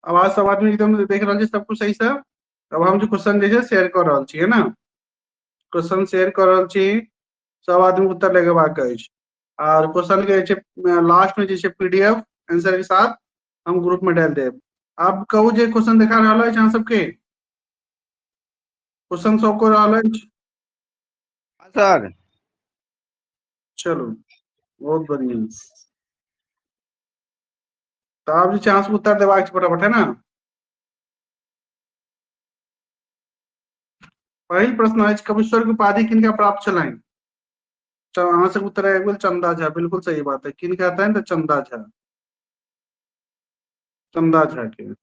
आवाज सब आदमी एकदम देख रहल छी सब कुछ सही से? अब हम जो क्वेश्चन जे छै शेयर कर रहल छी है ना, क्वेश्चन शेयर कर रहल छी, सब आदमी के उत्तर लगेबाक अछि। और क्वेश्चन के जे छै लास्ट में जे छै पीडीएफ आंसर के साथ हम ग्रुप में डाल देब। आब कहू जे क्वेश्चन देखा रहल अछि अहाँ सबके, क्वेश्चन सब को रहल अछि? हाँ सर। चलो बहुत बढ़िया। तो आप जो छै अहाँ सबके उत्तर देबाक छै फटाफट, है ना। पहिल प्रश्न अछि कविश्वर के उपाधि किनका प्राप्त छलनि? अहाँ सबके उत्तर आबि गेल चंदा झा, बिल्कुल सही बात है। किनका कहते तो चंदा झा, चंदा झा के।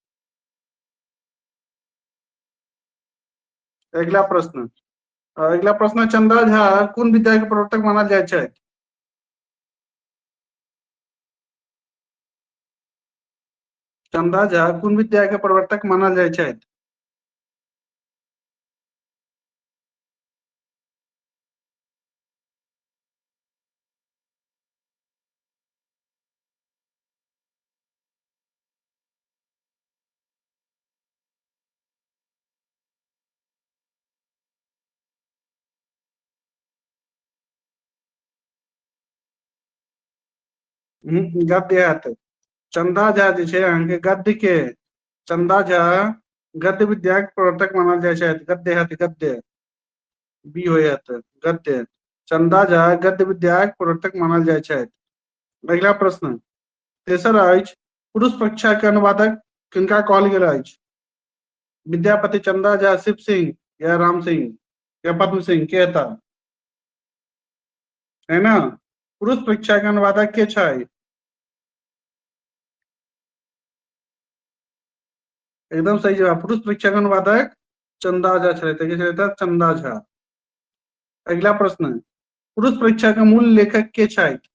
अगला प्रश्न, अगला प्रश्न चंदा झा कोन विद्या के प्रवर्तक मानल जाय छै? चंदा झा कोन विद्या के प्रवर्तक मानल जाय छै? गद्य हैत। चंदा झा जे छै अहाँके गद्य के, चंदा झा गद्य विद्या के प्रवर्तक मानल जाय छै। गद्य हैत, गद्य बी होयत गद्य। चंदा झा गद्य विद्या के प्रवर्तक मानल जाय छै। अगला प्रश्न तेसर अछि पुरुष परीक्षा के अनुवादक किनका कहल गेल अछि? विद्यापति, चंदा झा, शिव सिंह या राम सिंह या पद्म सिंह, के था? है ना, पुरुष परीक्षा के अनुवादक के छै? एकदम सही जवाब, पुरुष परीक्षा के अनुवादक चंदा झा छलै, चंदा झा। अगला प्रश्न पुरुष परीक्षा के मूल लेखक के छथि?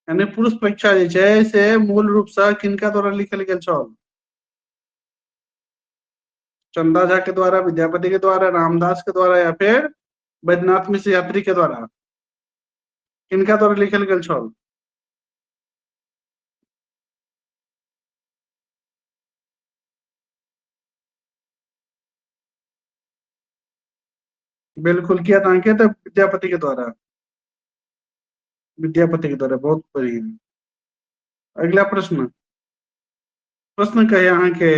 यानी पुरुष परीक्षा जे छै से मूल रूप से किनका द्वारा लिखल गेल छल? चंदा झा के द्वारा, विद्यापति के द्वारा, रामदास के द्वारा या फिर वैद्यनाथ मिश्र यात्री के द्वारा? किनका द्वारा लिखल गेल छल? बिल्कुल किया था अंकित, विद्यापति के द्वारा, विद्यापति के द्वारा, बहुत बढ़िया। अगला प्रश्न, प्रश्न कहे अहाँ के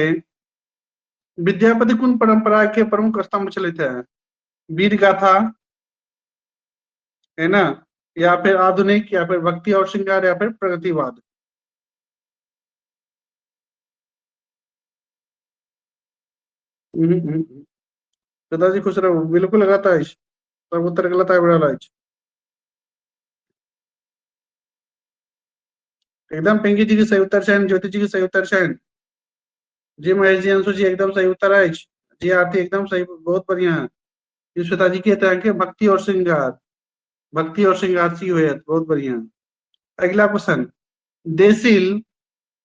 विद्यापति कुन परंपरा के प्रमुख स्तंभ छलथि है? वीर गाथा, है ना, या फिर आधुनिक, या फिर भक्ति और श्रृंगार, या फिर प्रगतिवाद? पिताजी खुश रहो, बिल्कुल गलत है, सब उत्तर गलत आबि रहल अछि। एकदम पिंकी जी के सही उत्तर छनि, ज्योति जी के सही उत्तर छनि, जी महेश जी, अंशु जी एकदम सही उत्तर अछि। जी आरती एकदम सही, बहुत बढ़िया है। श्वेता जी के तरह के भक्ति और श्रृंगार, भक्ति और श्रृंगार सी हुए, बहुत बढ़िया। अगला क्वेश्चन, देसिल,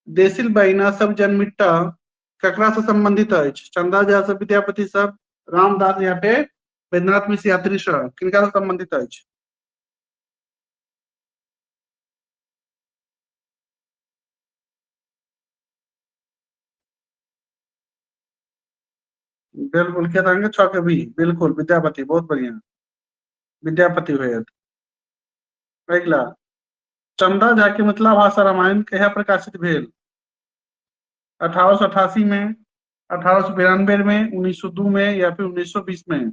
देसिल बहिना सब जन्मिट्टा ककरा से संबंधित अछि? चंदा झा से, विद्यापति सब, रामदास या फिर वैद्यनाथ मिश्र यात्री से? किनका से संबंधित अछि? बिल्कुल क्या था छक भी, बिल्कुल विद्यापति, बहुत बढ़िया, विद्यापति हुए। अगला, चंदा झा के मिथिला भाषा रामायण कहिया प्रकाशित भेल? 1888 में, 1892 में, 1902 में या फिर 1920 में?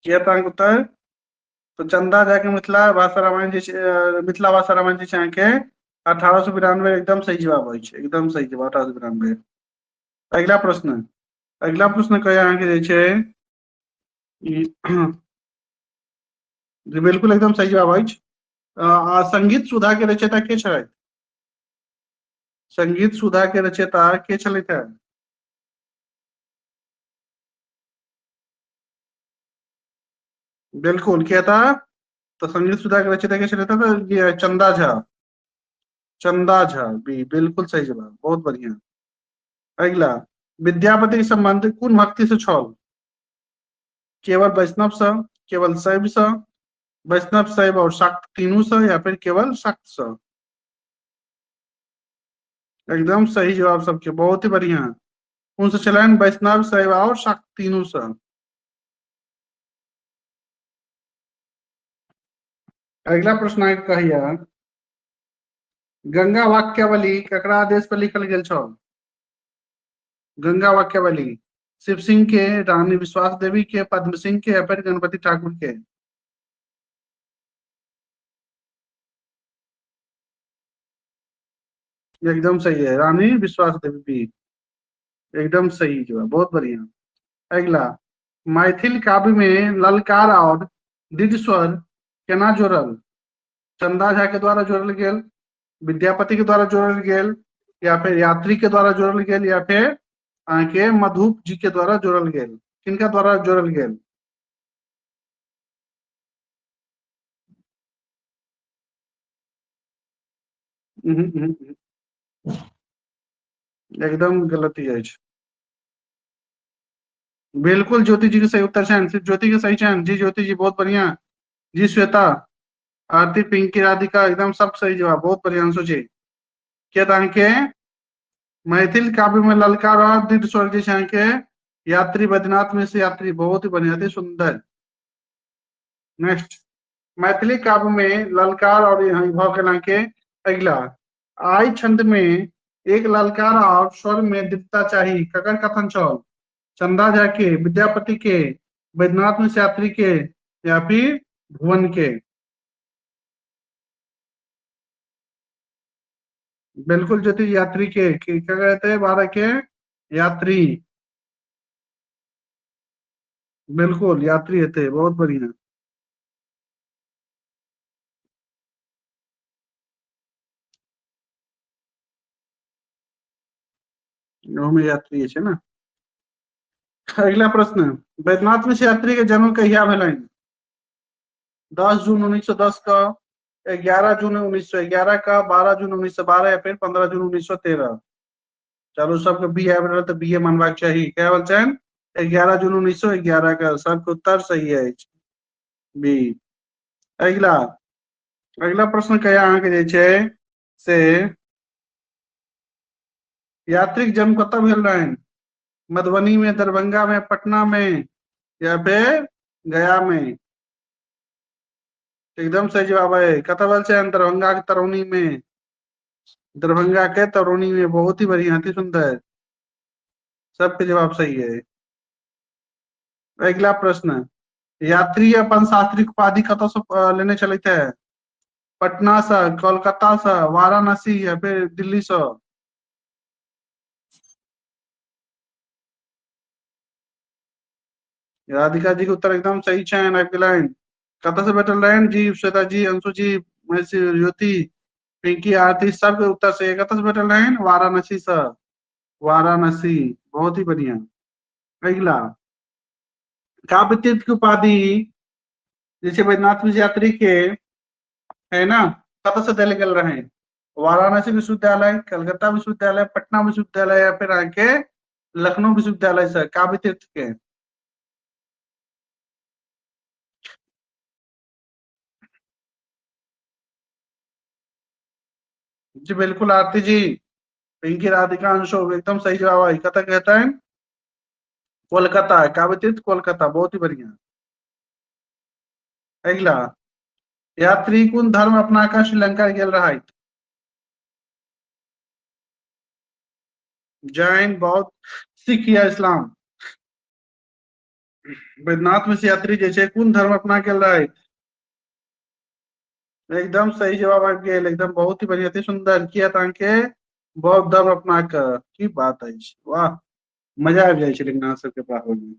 किया था उत्तर? तो चंदा झा के मिथिला भाषा रामायण जे छै, मिथिला भाषा रामायण जे छै अहाँके 1892, एकदम सही जवाब अछि, एकदम सही जवाब 1892। अगला प्रश्न, अगला प्रश्न कहे अहाँके जे छै जी बिल्कुल एकदम सही जवाब अछि। संगीत सुधा के रचयिता के छथि? संगीत सुधा के रचयिता के छलथि है? बिल्कुल क्या था? तो संगीत सुधा के रचयिता कैसे रहता था? ये चंदा झा। चंदा झा भी बिल्कुल सही जवाब, बहुत बढ़िया। अगला, विद्यापति के संबंध कुन भक्ति से छल? केवल वैष्णव स, केवल शैव स, वैष्णव शैव और शाक्त तीनों स, या फिर केवल शाक्त स? एकदम सही जवाब सबके, बहुत ही बढ़िया। उनसे चलन वैष्णव शैव और शाक्त तीनों स। अगला प्रश्न है कहिया, गंगा वाक्यावली ककरा आदेश पर लिखल गेल छल? गंगा वाक्यावली शिव सिंह के, रानी विश्वास देवी के, पद्म सिंह के, या फिर गणपति ठाकुर के? एकदम सही है, रानी विश्वास देवी भी एकदम सही जवाब, बहुत बढ़िया। अगला, मैथिल काव्य में ललकार और दीर्घ स्वर केना जोड़ल? चंदा झा के द्वारा जोड़ल गेल, विद्यापति के द्वारा जोड़ल गेल, या फिर यात्री के द्वारा जोड़ल गेल, या फिर के मधुप जी के द्वारा जोड़ल गेल? किनका द्वारा जोड़ल गेल? एकदम गलती है। बिल्कुल ज्योति जी के सही उत्तर छन, सिर्फ ज्योति के सही छन जी, ज्योति जी बहुत बढ़िया। जी श्वेता, आरती, पिंकी, राधिका एकदम सब सही जवाब, बहुत बढ़िया आंसर जी। क्या था के मैथिल काव्य में ललकार और दीर्घ स्वर जी छन के यात्री बद्रीनाथ में से यात्री, बहुत ही बढ़िया थी, सुंदर। नेक्स्ट, मैथिली काव्य में ललकार और यहाँ भाव के के अगला, आई छंद में एक ललकार और स्वर में दीप्ता चाहिए, ककर कथन चल? चंदा झा के, विद्यापति के, बैद्यनाथ मिश्र यात्री के, या फिर भुवन के? बिल्कुल ज्योति, यात्री के, क्या कहते हैं 12 के यात्री। बिल्कुल यात्री थे, बहुत बढ़िया। में यात्री है ना। अगला प्रश्न, बैद्यनाथ मिश्र यात्री के जन्म कहिया भेलनि? 10 जून 1910 का, 11 जून 1911 का, 12 जून 1912, या फिर 15 जून 1913? चलो सबके बी आबि रहल तऽ बीए मानबाक चाही, क्या बोल चैन? 11 जून 1911 का सबके उत्तर सही है, बी। अगला, अगला प्रश्न कहिया अहाँ के जे छै से यात्री के जन्म कतऽ भेल रहनि? मधुबनी में, दरभंगा में, पटना में, या फिर गया में? एकदम सही जवाब है, कतऽ भेल छै? दरभंगा के तरौनी में। दरभंगा के तरौनी में, बहुत ही बढ़िया, अति सुंदर, सबके जवाब सही है। अगला प्रश्न, यात्री अपन शास्त्रीय उपाधि कतऽ से लेने चलते है? पटना से, कोलकाता से, वाराणसी, या फिर दिल्ली से? राधिका जी के उत्तर एकदम सही छनि, आपके लाइन कतऽ से भेटल रहनि जी? श्वेता जी, अंशु जी, महर्षि ज्योति, पिंकी, आरती, सबके उत्तर से कतऽ से भेटल रहनि? वाराणसी से। वाराणसी, बहुत ही बढ़िया। अगला, काव्य तीर्थ की उपाधि जैसे बैद्यनाथ मिश्र यात्री के है ना, कतऽ से देल गेल रहे? वाराणसी विश्वविद्यालय, कलकत्ता विश्वविद्यालय, पटना विश्वविद्यालय, या फिर आके लखनऊ विश्वविद्यालय से काव्य तीर्थ के? जी बिल्कुल आरती जी, पिंकी, राधिका, अंशु एकदम सही जवाब है, कतऽ कहता है? कोलकाता, काव्य तीर्थ कोलकाता, बहुत ही बढ़िया। अगला, यात्री कुन धर्म अपनाकर श्रीलंका गेल रहथि? जैन, बौद्ध, सिख, या इस्लाम? बैद्यनाथ मिश्र यात्री जे छै कुन धर्म अपना गेल रहथि? एकदम सही जवाब आबि गेल, एकदम बहुत ही बढ़िया, अति सुंदर, किया के बौद्ध धर्म अपना के, की बात है, वाह, मजा आबि जाइ छै लेकिन अहाँ सबके पढ़ाबै में,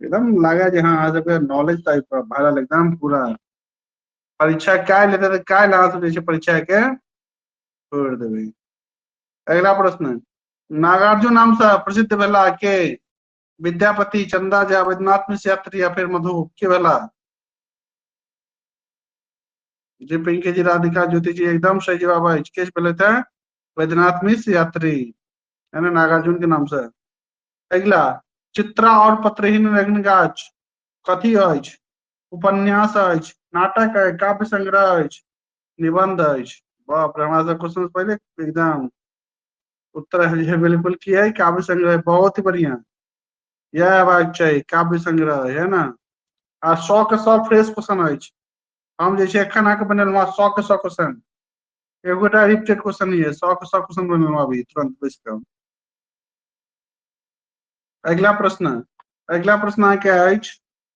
एकदम लागे जे हाँ अहाँ सबके नॉलेज टाइप भरल एकदम पूरा। परीक्षा काल्हि हेतै तऽ काल्हि अहाँ सब जे छै परीक्षा के छोड़ि देबै। अगला प्रश्न, नागार्जुन नाम से प्रसिद्ध भेला के? विद्यापति, चंदा झा, वैद्यनाथ मिश्र यात्री या फिर मधु, के वाला? जी पिंकी जी, राधिका, ज्योति जी, एकदम सही जवाब है। केस बोले थे वैद्यनाथ मिश्र यात्री, है ना, नागार्जुन के नाम से। अगला, चित्रा और पत्रहीन रंगगाछ कथी अछि? उपन्यास अछि, नाटक है, काव्य संग्रह अछि, निबंध अछि? बाप रे, हमारा सब क्वेश्चन पहले एकदम उत्तर है बिल्कुल किया है, काव्य संग्रह। बहुत ही बढ़िया, यह बात चाहिए, काव्य संग्रह है ना। आ 100 के 100 फ्रेश क्वेश्चन अछि। हम जैसे एखन आके बनल 100 के 100 क्वेश्चन, एगोटा रिपीटेड क्वेश्चन ही है, 100 के 100 क्वेश्चन बनल अभी तुरंत बैस के। अगला प्रश्न, अगला प्रश्न अहाँ के अछि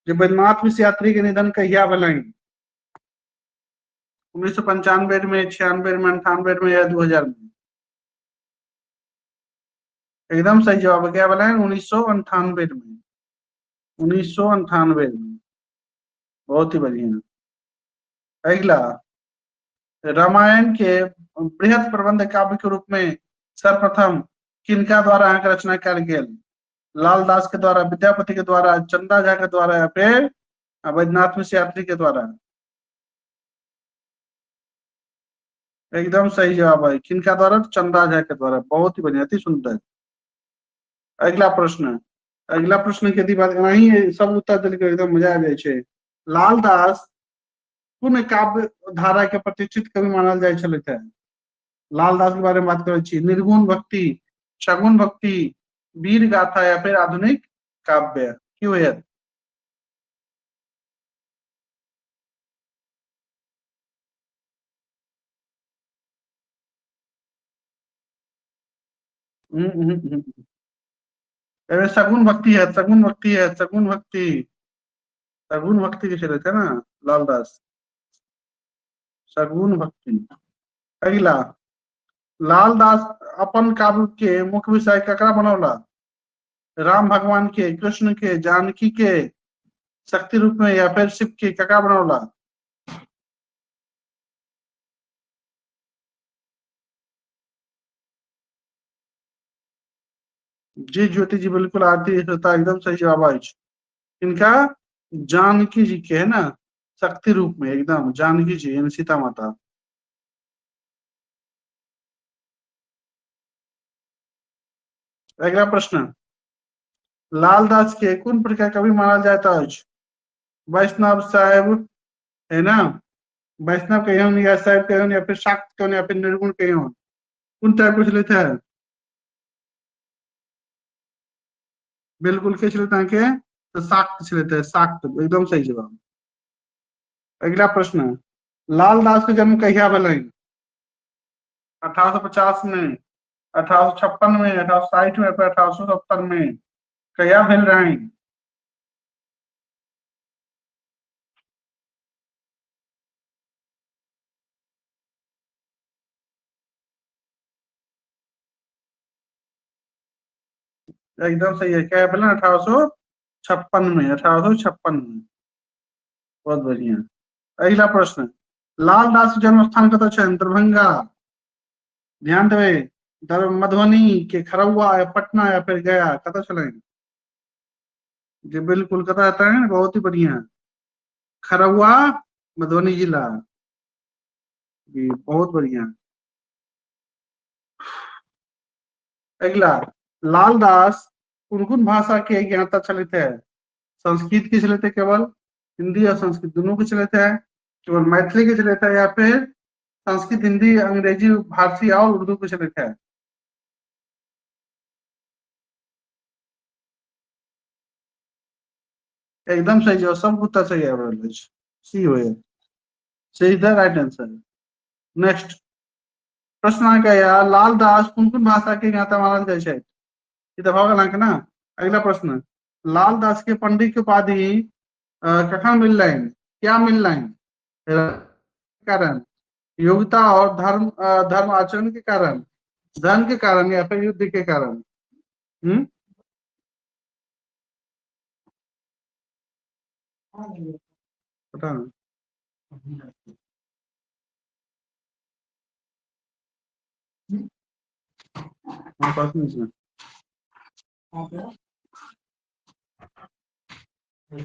जे वैद्यनाथ मिश्र यात्री के निधन कहिया भेलनि? 1995 में, 96 में, 98 में या 2000 में? एकदम सही जवाब है, क्या बोला है? 1998 में, 1998 में। बहुत ही बढ़िया। अगला, रामायण के बृहद प्रबंध काव्य के रूप में सर्वप्रथम किनका द्वारा अहाँके रचना कयल गेल? लाल दास के द्वारा, विद्यापति के द्वारा, चंदा झा के द्वारा या फिर वैद्यनाथ मिश्र यात्री के द्वारा? एकदम सही जवाब है, किनका द्वारा? चंदा झा के द्वारा। बहुत ही बढ़िया, अति सुंदर। अगला प्रश्न, अगला प्रश्न के बाद नहीं सब उत्तर दिल एकदम मजा आ जाए। लाल दास कोन काव्य धारा के प्रतिष्ठित कवि मानल जाय छलथि है? लाल दास के बारे में बात करै छी। निर्गुण भक्ति, सगुण भक्ति, वीर गाथा या फिर आधुनिक काव्य, की होयत? अरे सगुन भक्ति है, सगुन भक्ति है, सगुन भक्ति, सगुन भक्ति के चले थे ना लाल दास, सगुन भक्ति। अगला, लाल दास अपन काव्य के मुख्य विषय ककरा बनौला? राम भगवान के, कृष्ण के, जानकी के शक्ति रूप में या फिर शिव के, ककरा बनौला? जी ज्योति जी, बिल्कुल आरती होता, एकदम सही जवाब है। इनका जानकी जी के, है ना, शक्ति रूप में, एकदम जानकी जी यानी सीता माता। अगला प्रश्न, लाल दास के कौन प्रकार कवि माना जाता है? वैष्णव, साहेब, है ना, वैष्णव कहियन या साहेब कहियन या फिर शाक्त कहियन या फिर निर्गुण कहियन, कौन टाइप पूछ लेते हैं? बिल्कुल के चलते हैं के, तो शाक्त चलते हैं, शाक्त, एकदम सही जवाब। अगला प्रश्न, लाल दास के जन्म कहिया भेलै? 1850 में, 1856 में, 1860 में, 1870 में, कहिया भेल रहे? एकदम सही है, क्या भेल? 1856 में, 1856 में। बहुत बढ़िया। अगला प्रश्न, लाल दास के जन्म स्थान कतऽ छै? दरभंगा, ध्यान देवे, मधुबनी के, खरौआ या पटना या फिर गया, कतऽ छलै? जी बिल्कुल, कतऽ आता है? बहुत ही बढ़िया, खरौआ, मधुबनी जिला। जी बहुत बढ़िया। अगला, लाल दास कुन भाषा के ज्ञाता चलते हैं? संस्कृत के चलते केवल, हिंदी और संस्कृत दोनों के चलते हैं, केवल मैथिली के चलते हैं या फिर संस्कृत, हिंदी, अंग्रेजी, फारसी और उर्दू के चलते हैं? एकदम सही जवाब, सब उत्तर सही है, सी हो सही था, राइट आंसर। नेक्स्ट प्रश्न अहाँके या लाल दास कुन भाषा के ज्ञाता मानल जाइ छै? ई तऽ भऽ गेल अहाँके ना। अगला प्रश्न, लाल दास के पंडित के उपाधि कखन मिललनि, क्या मिललनि? कारण, योग्यता और धर्म आचरण के कारण, धन के कारण या फिर युद्ध के कारण? हम्म, पता नहीं। हाँ, पास में इसमें। क्यों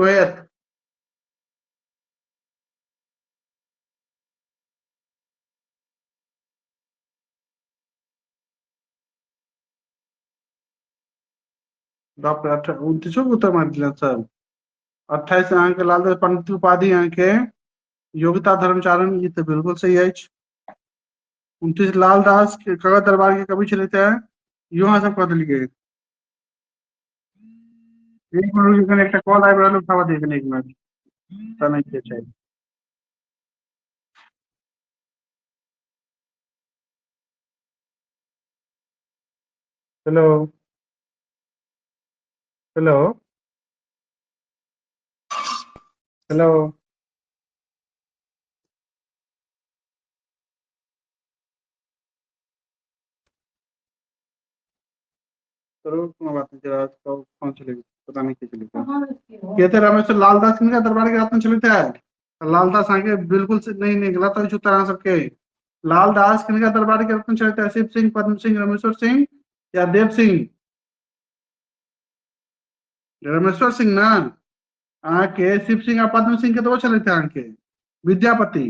है? बाप रे, 29 को उत्तर मार दिला सर। 28 अंक लाल पंडित उपाधि अंक योग्यता धर्मचारण, ये तो बिल्कुल सही है। 29 लालदास के कागज दरबार के कवि चले थे, युवा सब कह दिलिए। एक मिनट এখানে একটা কল আইবে হলো, খাওয়া দিয়ে এখানে 1 মিনিট তা নাই কে চাই। Hello, hello, hello. जरूर কোনো बात नहीं, जरा कौन चलेगी पता नहीं क्या चलेगा। ये थे रामेश्वर लालदास सिंह का दरबार के रत्न चले थे। लालदास आगे बिल्कुल से नहीं निकला तो उत्तर आ सबके। लालदास किन का दरबार के रत्न चले थे? शिव सिंह, पद्म सिंह, रामेश्वर सिंह या देव सिंह? रामेश्वर सिंह ना आके शिव सिंह और पद्म सिंह के दो चले थे आके विद्यापति।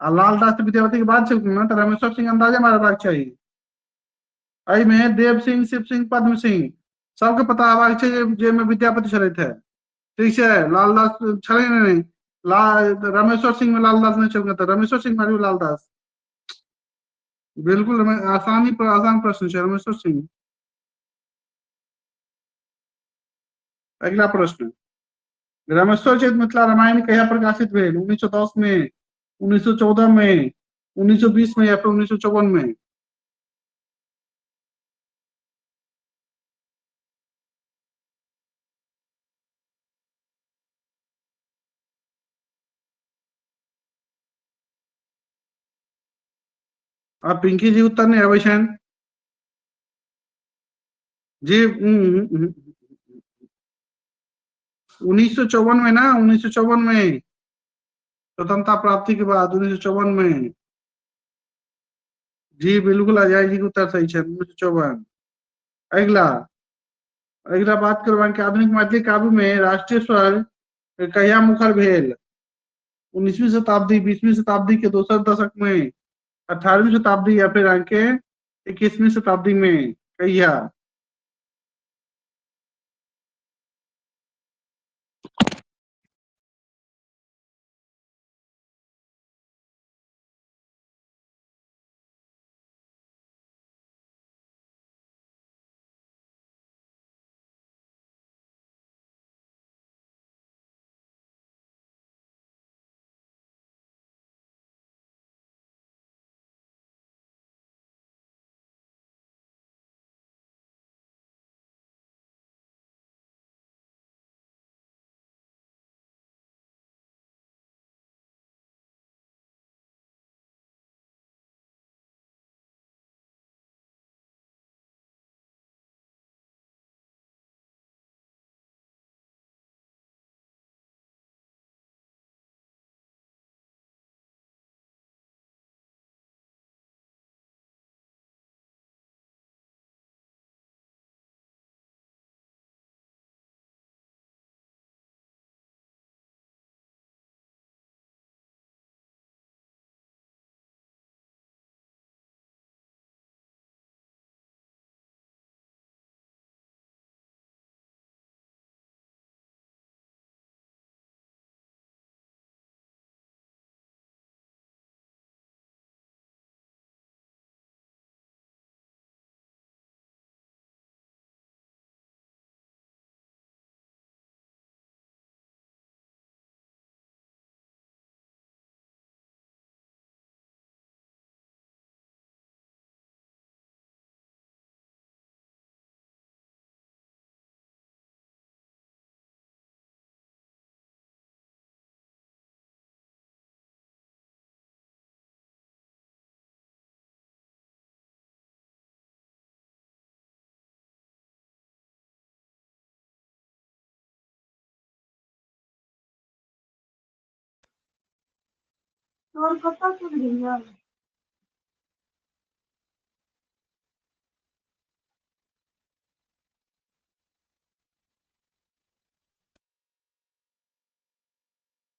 और लालदास तो विद्यापति के बाद चल ना, तो रामेश्वर सिंह अंदाजा मारा बाग चाहिए। आई में देव सिंह, शिव सिंह, पद्म सिंह सबके पता हवा चाहिए जे में विद्यापति चले थे। ठीक है, लालदास छड़े नहीं। रामेश्वर सिंह में लालदास नहीं चल गया था, रामेश्वर सिंह मारियो लालदास। बिल्कुल आसानी पर आसान प्रश्न है, रामेश्वर सिंह। अगला प्रश्न, रामेश्वर चरित मिथिला रामायण कहिया प्रकाशित भेल? 1910 में, 1914 में, 1920 में या फिर 1954 में? अब पिंकी जी उत्तर नहीं अवश्य जी। 1954 में ना, 1954 में स्वतंत्रता प्राप्ति के बाद 1954 में। जी बिल्कुल, अजय जी का उत्तर सही है, 1954। अगला, अगला बात करवा के आधुनिक मैथिली काव्य में राष्ट्रीय स्वर कहिया मुखर भेल? 19वीं शताब्दी, 20वीं शताब्दी के दोसर दशक में, 18वीं शताब्दी या फिर आके 21वीं शताब्दी में? कहिया?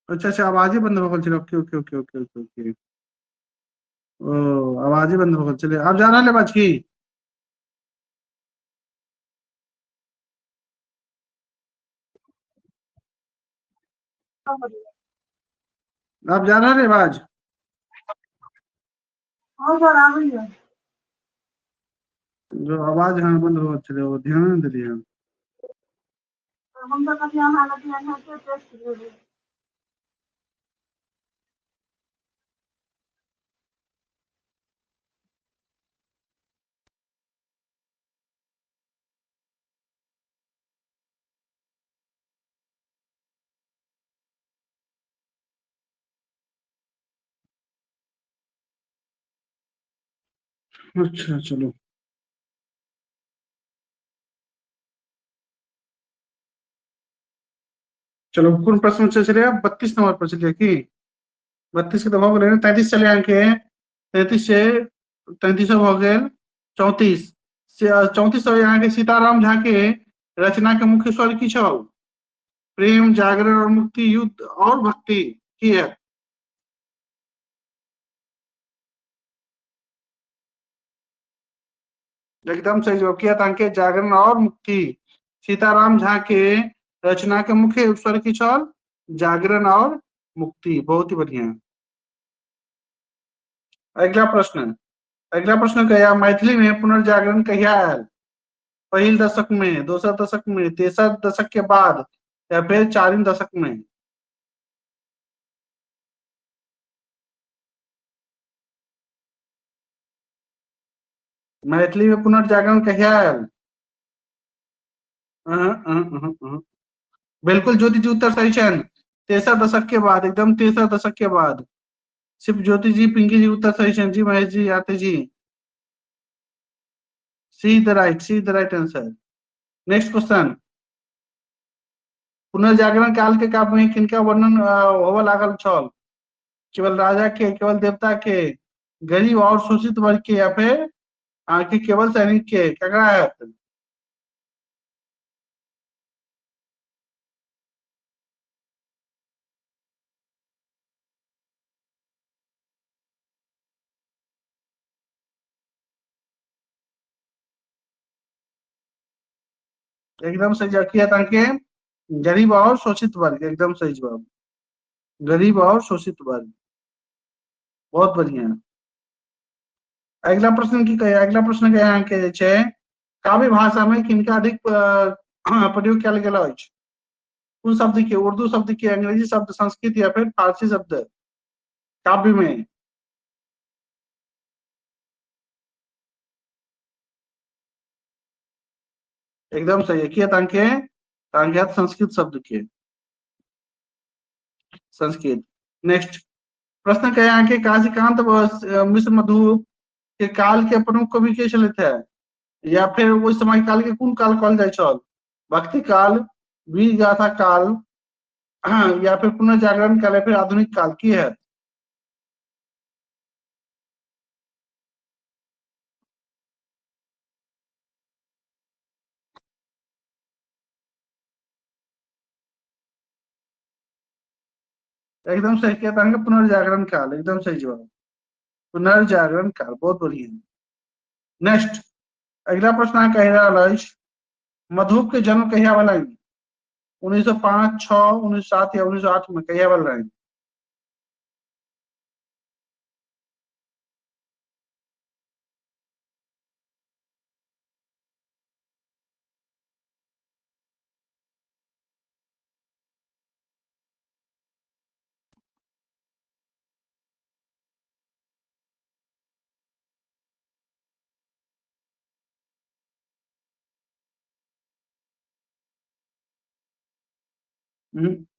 अच्छा अच्छा, आवाज ही बंद हो गल चले। Okay okay okay okay okay okay. ओ, आवाज ही बंद हो गल चले। आप जाना ले बाज की। आप जाना रे बाज। हाँ सर, आ गई है। जो आवाज हाँ बंद हो गल चले, वो ध्यान नहीं दिली हम। हम तो कभी हम हालत में हैं कि टेस्ट करिए। अच्छा चलो। चलो कौन प्रश्न से चले? आप 32 नंबर पर चलिए की। 32 के दबाव लेना। 33 चले अंक है। 33 से 33 हो गए 34। 34 यहाँ के सीताराम झा के रचना के मुख्य स्वर की छौ? प्रेम, जागरण और मुक्ति, युद्ध और भक्ति की है। एकदम सही जवाब किया था अंकित। जागरण और मुक्ति। सीताराम झा के रचना के मुख्य स्वर की छौ? जागरण और मुक्ति। बहुत ही बढ़िया। अगला प्रश्न। अगला प्रश्न कहिया मैथिली में पुनर्जागरण कहिया आयल? पहिल दशक में, दोसर दशक में, तेसर दशक के बाद, या फिर चारिम दशक में? मैथिली में पुनर्जागरण कहिया आयल? बिल्कुल ज्योति जी, उत्तर सही छन। तेसर दशक के बाद, एकदम तेसर दशक के बाद। सिर्फ ज्योति जी, पिंकी जी उत्तर सही छन जी। महेश जी, आते जी। See the right answer. Next question. पुनर्जागरण काल के काव्य में किनका वर्णन होवऽ लागल छल? केवल राजा के, केवल देवता के, गरीब और शोषित वर्ग के, या फिर कि केवल सैनिक के? ककरा है? एकदम सही जवाब किया था कि गरीब और शोषित वर्ग। एकदम सही जवाब। गरीब और शोषित वर्ग। बहुत बढ़िया। अगला प्रश्न की कहे, अगला प्रश्न के यहाँ के छै, काव्य भाषा में किनका अधिक प्रयोग कयल गेल अछि? कुन शब्द के? उर्दू शब्द के, अंग्रेजी शब्द, संस्कृत, या फिर फारसी शब्द काव्य में? एकदम सही है। किया तांके संस्कृत शब्द के। संस्कृत। नेक्स्ट प्रश्न के यहाँ के काशीकांत मिश्र मधु के काल के प्रमुख कवि के छलथि है? या फिर वो समय काल के कौन काल कहल जाय छल? भक्ति काल, वीर गाथा काल, या फिर पुनर्जागरण काल, या फिर आधुनिक काल की है? एकदम सही किया था पुनर्जागरण काल। एकदम सही जवाब। पुनर्जागरण काल। बहुत बढ़िया। नेक्स्ट अगला प्रश्न अहाँ कहि रहल अछि, मधुप के जन्म कहिया भेलनि? 1905, 6, 1907, या 1908 में? कहिया भेलनि?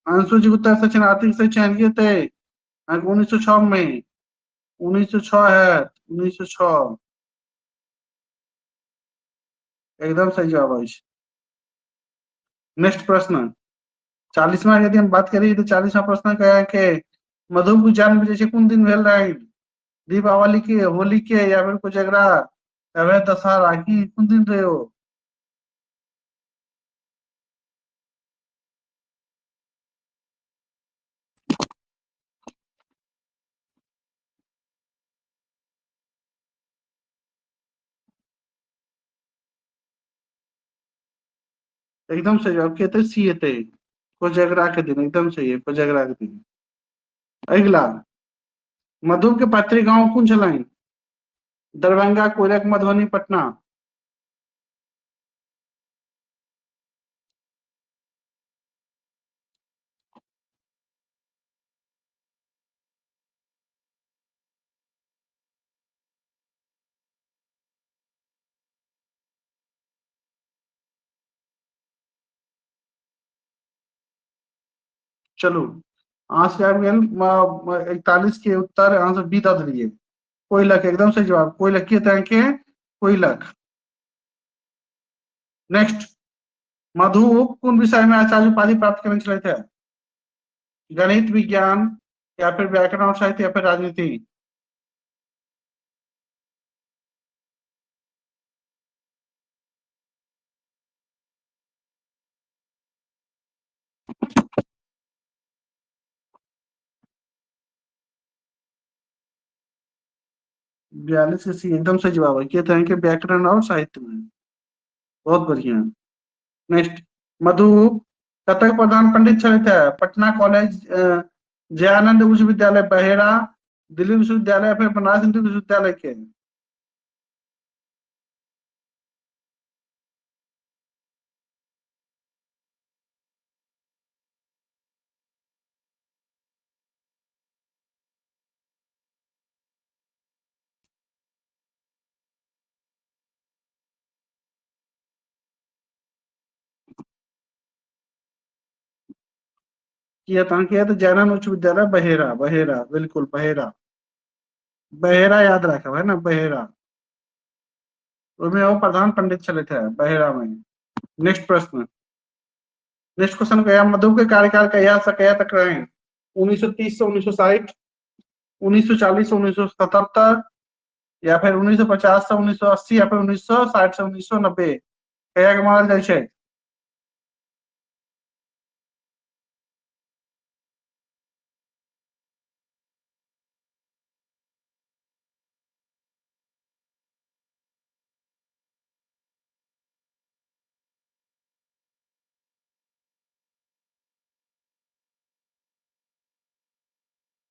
अंशु जी उत्तर सचिन, आर्थिक से चयन थे 1906 में। 1906 है। 1906। एकदम सही जवाब है। नेक्स्ट प्रश्न। 40वां यदि हम बात करी तो 40वां प्रश्न क्या है कि मधु को जन्म जैसे कौन दिन भेल रहे? दीपावली के, होली के, या फिर कोजगरा, या फिर दशहरा की कौन दिन रहे हो? एकदम सही जवाब कहते सी एते कोजगरा के दिन, एकदम सही है, कोजगरा के दिन। अगला, मधु के पैतृक गांव कौन छलाइन? दरभंगा, कोरक, मधुबनी, पटना। चलो, अहाँ से आबि गेल 41 के उत्तर, अहाँ से बी दऽ देलियै। कोयलक, एकदम सही जवाब, कोयलक के के कोयलक। नेक्स्ट, मधु कोन विषय में आचार्य उपाधि प्राप्त करने छलथि है? गणित, विज्ञान, या फिर व्याकरण और साहित्य, या फिर राजनीति। बयालीस के सी एकदम सही जवाब है, के व्याकरण और साहित्य में। बहुत बढ़िया। नेक्स्ट, मधु कतक प्रधान पंडित छलथि है? पटना कॉलेज, जयानंद उच्च विद्यालय बहेरा, दिल्ली विश्वविद्यालय, फिर बनारस हिंदू विश्वविद्यालय के। किया था किया तो जैनन उच्च विद्यालय बहेरा, बहेरा बिल्कुल बहेरा। बहेरा याद रखा है ना, बहेरा। उसमें वो प्रधान पंडित चले थे बहेरा में। नेक्स्ट प्रश्न, नेक्स्ट क्वेश्चन क्या, मधु के कार्यकाल का यह सकया तक रहे? 1930 से 1960, 1940 से 1977, या फिर 1950 से 1980, या फिर 1960 से 1990। कया के मानल जाय छै?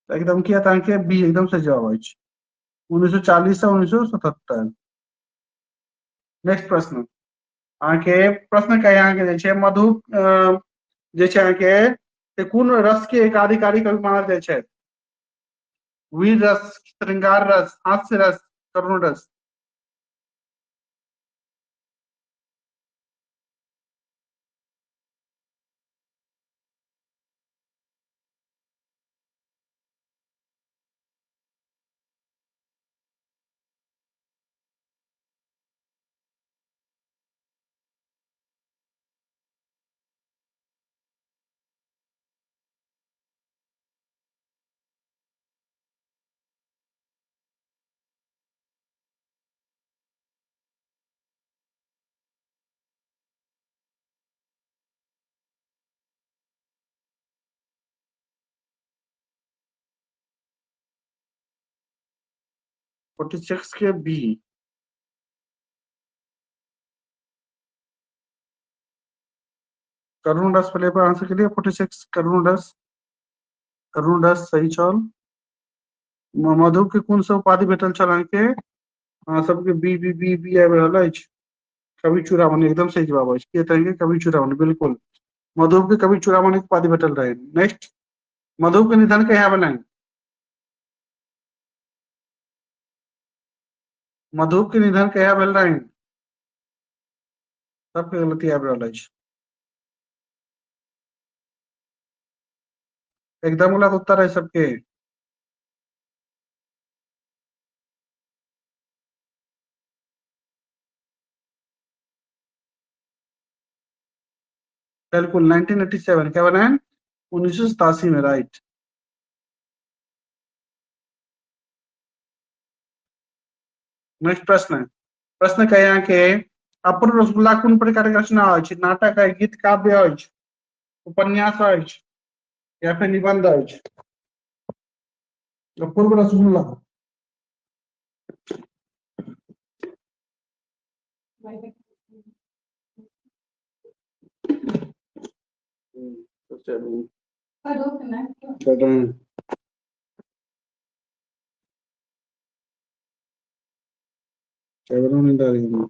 एकदम किया था के बी एकदम से जवाब है 1940 से 1977। नेक्स्ट प्रश्न, अहाँके प्रश्न का यहाँ के जे छै, मधु जे छै अहाँके से कोन रस के एक आधिकारिक कवि मानल जाइ छै? वीर रस, श्रृंगार रस, हास्य रस, करुण रस। फोर्टी सिक्स के बी। करुण रस पहले पर आंसर के लिए 46 करुण रस। करुण रस सही छल। मधु के कोन से उपाधि भेटल छल अहाँके? अहाँ सबके बी बी बी बी आबि रहल अछि। कवि चूड़ामणि एकदम सही जवाब अछि, के तहेंगे कवि चूड़ामणि बिल्कुल। मधु के कवि चूड़ामणि के उपाधि भेटल रहे। नेक्स्ट, मधु के निधन कहिया भेलनि? मधु के निधन कहिया भेल रहनि? सबके गलती आबि रहल अछि। एकदम गलत उत्तर है सबके। बिल्कुल 1987 क्या बना है? 1987 में, राइट। नेक्स्ट प्रश्न, प्रश्न कहे यहाँ के अपूर्ण रसगुल्ला कोन प्रकार के रचना अछि? नाटक है, गीत, काव्य अछि, उपन्यास अछि, या फिर निबंध अछि? अपूर्व रसगुल्ला। चलो चल रहे हैं। चलो नींद आ रही है।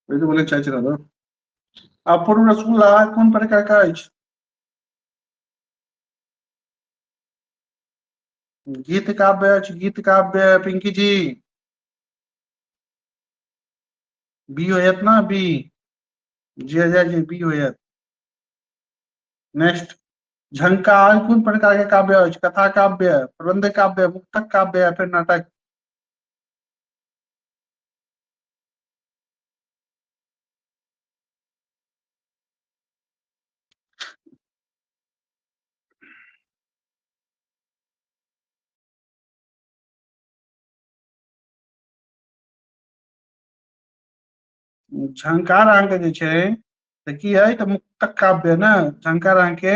वही तो बोले चाय चला दो। अपूर्व रसगुल्ला कौन प्रकार का अछि? गीत काव्य अछि, गीत काव्य पिंकी जी। बी होयत ना बी? जी अजय जी बी होयत। नेक्स्ट, झंकार कौन प्रकार के काव्य अछि? कथा काव्य, प्रबंध काव्य, मुक्तक काव्य या फिर नाटक? झंकार अहाँके जे छै तऽ की है तऽ मुक्तक काव्य ना। झंकार अहाँके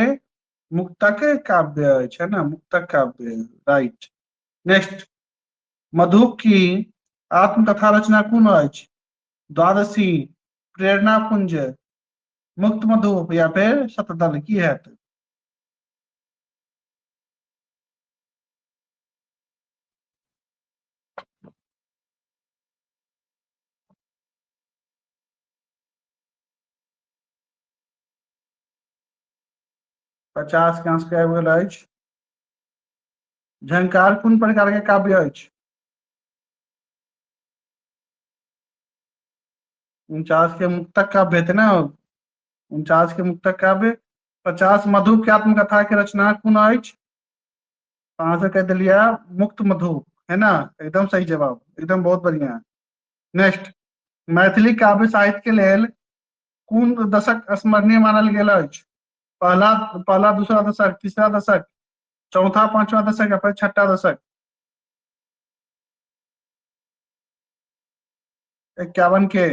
मुक्तक काव्य अछि, है ना, मुक्तक काव्य, राइट। नेक्स्ट, मधुप की आत्मकथा रचना कौन अछि? द्वादशी, प्रेरणा पुंज, मुक्त मधुप या फिर शतदल की है? पचास के अंश आबि गेल अछि। झंकार कोन प्रकार के काव्य अछि? 49 के मुक्तक काव्य थे ना, 49 के मुक्तक काव्य। 50 मधुप के आत्मकथा के रचना कौन अछि? 5 कह दिलिया मुक्त मधुप, है ना, एकदम सही जवाब, एकदम बहुत बढ़िया। नेक्स्ट, मैथिली काव्य साहित्य के लेल कौन दशक स्मरणीय मानल गेल अछि? पहला पहला दूसरा दशक, तीसरा दशक, चौथा पांचवा दशक या फिर छठा दशक? 51 के।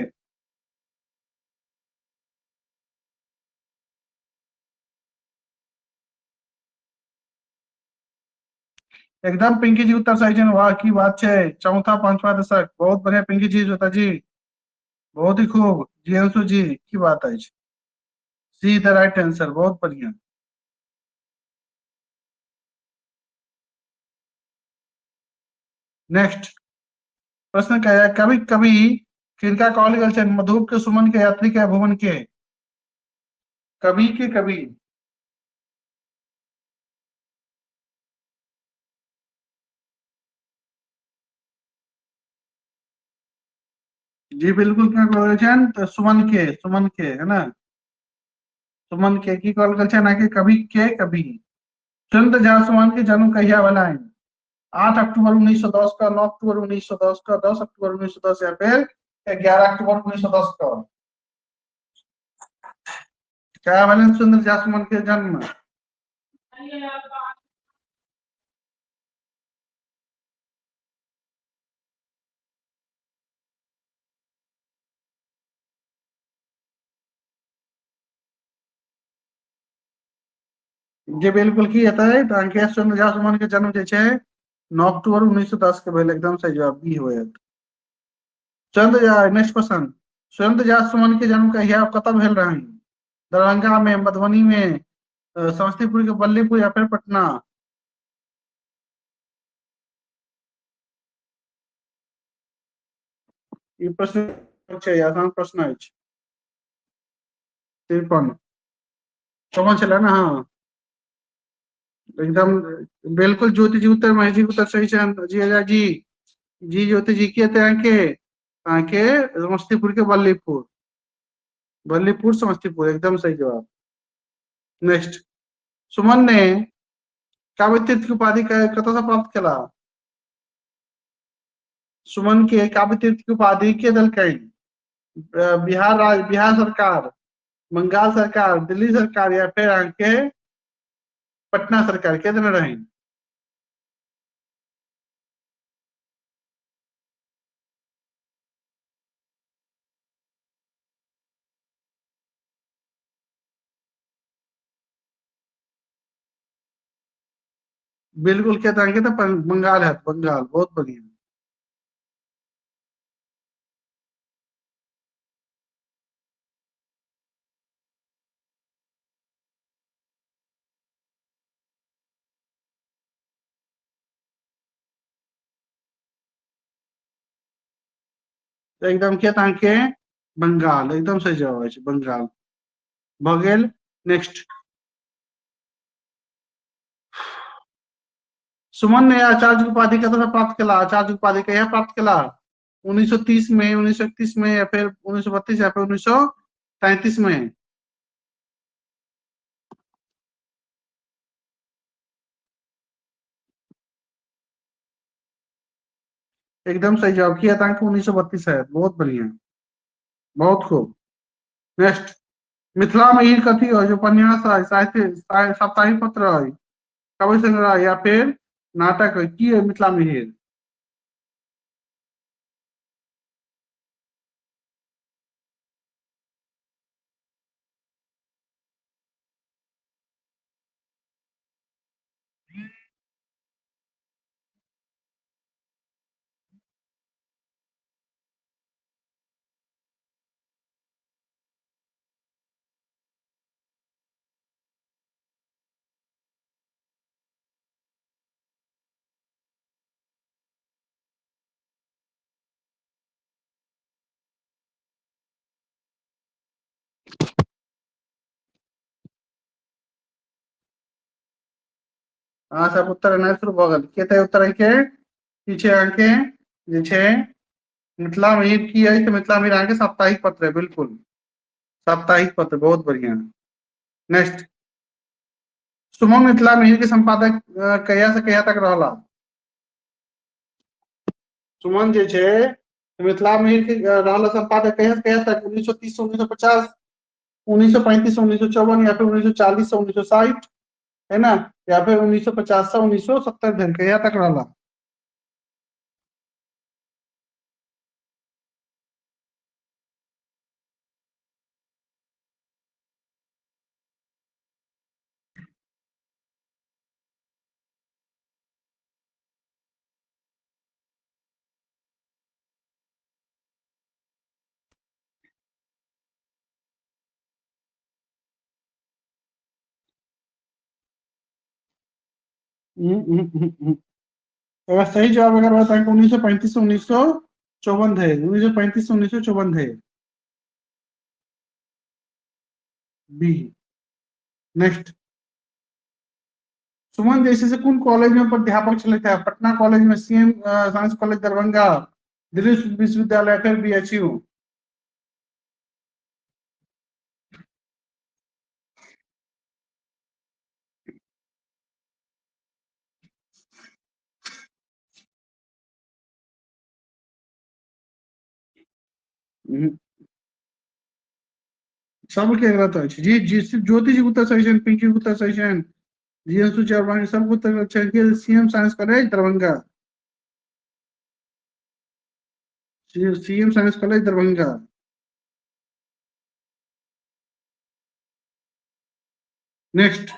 एकदम पिंकी जी उत्तर सही है, वाह की बात है। चौथा पांचवा दशक, बहुत बढ़िया पिंकी जी, जोता जी, बहुत ही खूब। जियांशु जी की बात है, सी द राइट आंसर, बहुत बढ़िया। नेक्स्ट प्रश्न क्या है? कभी कभी किनका कहल गेल छै? मधुप के, सुमन के, यात्री के, भुवन के? कवि के कवि। जी बिल्कुल, क्या कहल छै तो सुमन के, सुमन के, है ना, सुमन के की कहल गेल छै ना कि कवि के कवि। चंद्र झा सुमन के जन्म कहिया वाला है? 8 अक्टूबर 1910 का, 9 अक्टूबर 1910 का, 10 अक्टूबर 1910 या फिर 11 अक्टूबर 1910 का? क्या वाले चंद्र झा सुमन के जन्म? जी बिल्कुल की हेतै तऽ अंकेश चंद्र झा सुमन के जन्म जे छै 9 अक्टूबर 1910 के भेल, एकदम सही जवाब बी होयत। चंद्र झा, नेक्स्ट क्वेश्चन, चंद्र झा सुमन के जन्म कहिया कतऽ भेल रहै? दरभंगा में, मधुबनी में, समस्तीपुर के बल्लीपुर या फिर पटना? ई प्रश्न छै, आसान प्रश्न अछि। 53 समझ छलै ना? हाँ एकदम बिल्कुल। ज्योति जी उत्तर, महेश जी उत्तर सही छै। जी अजय जी, जी ज्योति जी के थे आके समस्तीपुर के बल्लीपुर, बल्लीपुर समस्तीपुर, एकदम सही जवाब। नेक्स्ट, सुमन ने काव्य तीर्थ की उपाधि कतऽ से प्राप्त केला? सुमन के काव्य तीर्थ की उपाधि के देलकै? बिहार सरकार, बंगाल सरकार, दिल्ली सरकार या फिर आके पटना सरकार के देने रहे? बिल्कुल कहते हैं तो बंगाल है, बंगाल, बहुत बढ़िया। तो एकदम किया ताके बंगाल एकदम सही जवाब है बंगाल भऽ गेल। नेक्स्ट, सुमन ने आचार्य उपाधि कतऽ से प्राप्त केला? आचार्य उपाधि कहिया प्राप्त केला? 1930 में, 1931 में, या फिर 1932, या फिर 1933 में? एकदम सही जवाब किया था कि 1932 है। बहुत बढ़िया, बहुत खूब। नेक्स्ट, मिथिला में हीर कथी है? जो उपन्यास है, साहित्य साप्ताहिक पत्र है, काव्य संग्रह, या फिर नाटक है? की है मिथिला में हीर? हाँ सब उत्तर एनाइ शुरू भऽ गेल। के तऽ उत्तर के पीछे अहाँके जे छै मिथिला में हीर की है? तो मिथिला में हीर अहाँके साप्ताहिक पत्र है, बिल्कुल साप्ताहिक पत्र, बहुत बढ़िया। नेक्स्ट, सुमन मिथिला में हीर के संपादक कहिया से कहिया तक रहला? सुमन जे छै मिथिला में हीर के रहला संपादक कहिया से कहिया तक? 1930 से 1950, 1935 से 1954, या फिर 1940 से 1960, है ना, या फिर 1950 से 1970 धरि कहिया तक रहला? अगर सही जवाब अगर बताएं तो 1935 से 1954 थे, 1935 से 1954 थे। बी। नेक्स्ट, सुमन जैसे से कौन कॉलेज में प्राध्यापक चले थे? पटना कॉलेज में, CM science college Darbhanga, Delhi विश्वविद्यालय, फिर बीएचयू? सबके गलत अछि जी। जी सिर्फ ज्योति जी उत्तर सही छनि, पिंकी के उत्तर सही छनि, जीएसू चरवाणी सबके उत्तर गलत छनि। के CM science college Darbhanga, CM science college Darbhanga. Next,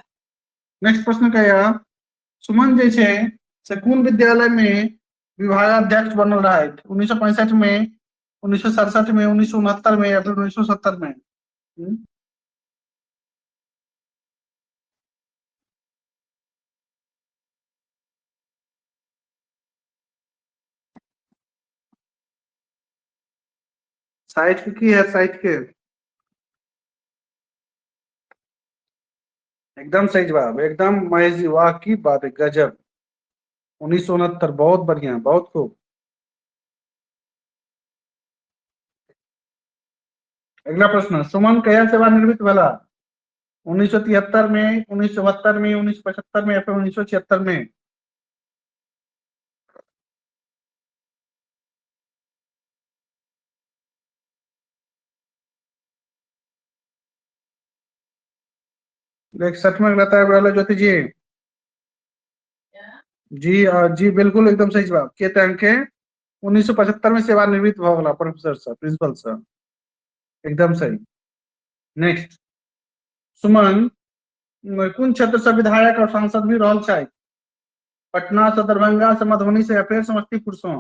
next प्रश्न का यह, सुमन जे छै से कोन विद्यालय में विभागाध्यक्ष बनल रहा? 1965 में, 1967 में, 1969 में, या फिर 1970 में? साहित्य की है? साहित्य के एकदम सही जवाब, एकदम महेश जी, वाह की बात है, गजब। 1969, बहुत बढ़िया, बहुत खूब। अगला प्रश्न, सुमन कहिया सेवानिवृत्त भेला? 1973 में, 1972 में, 1975 में, या फिर 1976 में? इकसठ में रहता है बोला ज्योति जी। जी जी बिल्कुल एकदम सही जवाब। के अंक के 1975 में सेवानिवृत्त भ गेला प्रोफेसर सर, प्रिंसिपल सर, एकदम सही। नेक्स्ट, सुमन कोन क्षेत्र से विधायक और सांसद भी रहल छथि? पटना से, दरभंगा से, मधुबनी से, या फिर समस्तीपुर से?